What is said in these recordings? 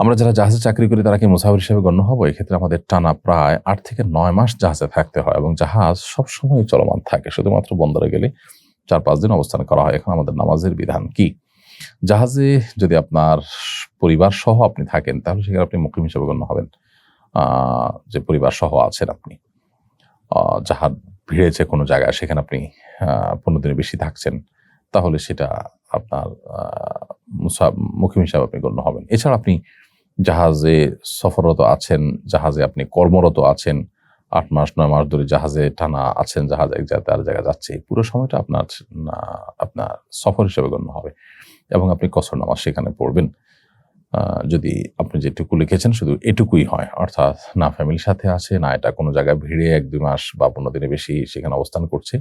আমরা যারা জাহাজে চাকরি করি তারা কি মুসাফির হিসেবে গণ্য হব? এক্ষেত্রে আমাদের টানা প্রায় 8 থেকে 9 মাস জাহাজে থাকতে হয় এবং জাহাজ সবসময় চলমান থাকে। শুধুমাত্র বন্দরে গেলে 4-5 দিন অবস্থান করা হয়। এখন আমাদের নামাজের বিধান কি? জাহাজে যদি আপনার পরিবার সহ আপনি থাকেন তাহলে সেখানে আপনি মুকিম হিসেবে গণ্য হবেন। যে পরিবার সহ আছেন আপনি, জাহাজ ভিড়েছে কোনো জায়গায়, সেখানে আপনি 15 দিনের বেশি থাকছেন, তাহলে সেটা আপনার মুকিম হিসাবে আপনি গণ্য হবেন। এছাড়া আপনি জাহাজে সফররত আছেন, জাহাজে আপনি কর্মরত আছেন, 8 মাস 9 মাস ধরে জাহাজে টানা আছেন, জাহাজ এক জায়গা থেকে আরেক জায়গায় যাচ্ছে, পুরো সময়টা আপনার সফর হিসেবে গণ্য হবে এবং আপনি কসর নামাজ সেখানে পড়বেন। যদি আপনি যেটুকু লিখেছেন শুধু এটুকুই হয়, অর্থাৎ না ফ্যামিলির সাথে আছে, না এটা কোনো জায়গায় ভিড়ে 1-2 মাস বা 15 দিনের বেশি সেখানে অবস্থান করছে,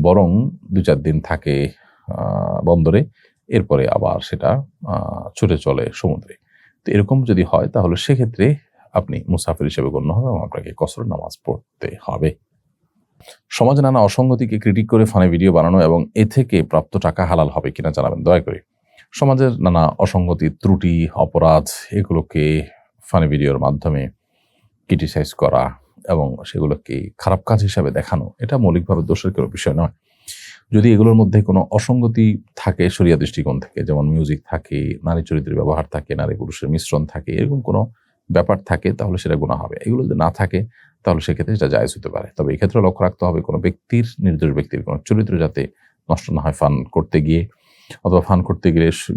বরং 2-4 দিন থাকে বন্দরে, এরপরে আবার সেটা ছুটে চলে সমুদ্রে। তো এরকম যদি হয় তাহলে সেক্ষেত্রে আপনি মুসাফির হিসেবে গণ্য হবে এবং আপনাকে কসর নামাজ পড়তে হবে। সমাজে নানা অসঙ্গতিকে ক্রিটিক করে ফানি ভিডিও বানানো এবং এ থেকে প্রাপ্ত টাকা হালাল হবে কিনা জানাবেন দয়া করে। সমাজের নানা অসঙ্গতি, ত্রুটি, অপরাধ এগুলোকে ফানি ভিডিওর মাধ্যমে ক্রিটিসাইজ করা এবং সেগুলোকে খারাপ কাজ হিসাবে দেখানো, এটা মৌলিকভাবে দোষের কোনো বিষয় নয়। যদি এগুলোর মধ্যে কোনো অসঙ্গতি থাকে শরিয়া দৃষ্টিকোণ থেকে, যেমন মিউজিক থাকে, নারী চরিত্রের ব্যবহার থাকে, নারী পুরুষের মিশ্রণ থাকে, এরকম কোনো ব্যাপার থাকে তাহলে সেটা গুনাহ হবে। এগুলো যদি না থাকে তাহলে সেক্ষেত্রে সেটা জায়েজ হতে পারে। তবে এক্ষেত্রে লক্ষ্য রাখতে হবে কোনো ব্যক্তির, নির্দোষ ব্যক্তির কোনো চরিত্র যাতে নষ্ট না হয় ফান করতে গিয়ে, অথবা ফান করতে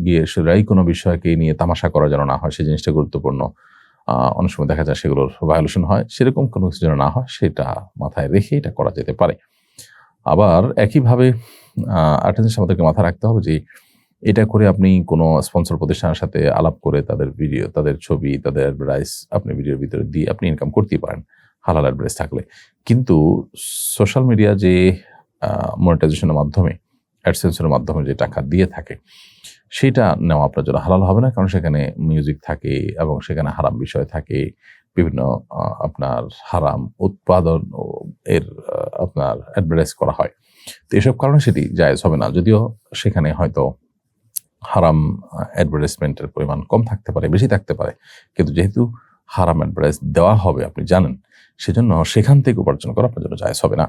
গিয়ে সেটাই কোনো বিষয়কে নিয়ে তামাশা করা যেন না হয়, সেই জিনিসটা গুরুত্বপূর্ণ। অনেক সময় দেখা যায় সেগুলোর ভায়োলেশন হয়, সেরকম কোনো কিছু যেন না হয় সেটা মাথায় রেখে এটা করা যেতে পারে। আবার একইভাবে একটা জিনিস আমাদেরকে মাথায় রাখতে হবে যে এটা করে আপনি কোনো স্পন্সর প্রতিষ্ঠানের সাথে আলাপ করে তাদের ভিডিও, তাদের ছবি, তাদের অ্যাডভার্টাইজ আপনি ভিডিওর ভিতরে দিয়ে আপনি ইনকাম করতেই পারেন হালাল অ্যাডভার্টাইজ থাকলে। কিন্তু সোশ্যাল মিডিয়া যে মনিটাইজেশনের মাধ্যমে, অ্যাডসেন্সের মাধ্যমে যে টাকা দিয়ে থাকে সেটা নেওয়া আপনার জন্য হালাল হবে না, কারণ সেখানে মিউজিক থাকে এবং সেখানে হারাম বিষয় থাকে, বিভিন্ন আপনার হারাম উৎপাদন এর আপনার অ্যাডভার্টাইজ করা হয়। তো এসব কারণে সেটি জায়েজ হবে না, যদিও সেখানে হয়তো হারাম অ্যাডভার্টাইজমেন্টের পরিমাণ কম থাকতে পারে, বেশি থাকতে পারে, কিন্তু যেহেতু হারাম অ্যাডভার্টাইজ দেওয়া হবে আপনি জানেন, সেজন্য সেখান থেকে উপার্জন করা আপনার জন্য জায়েজ হবে না।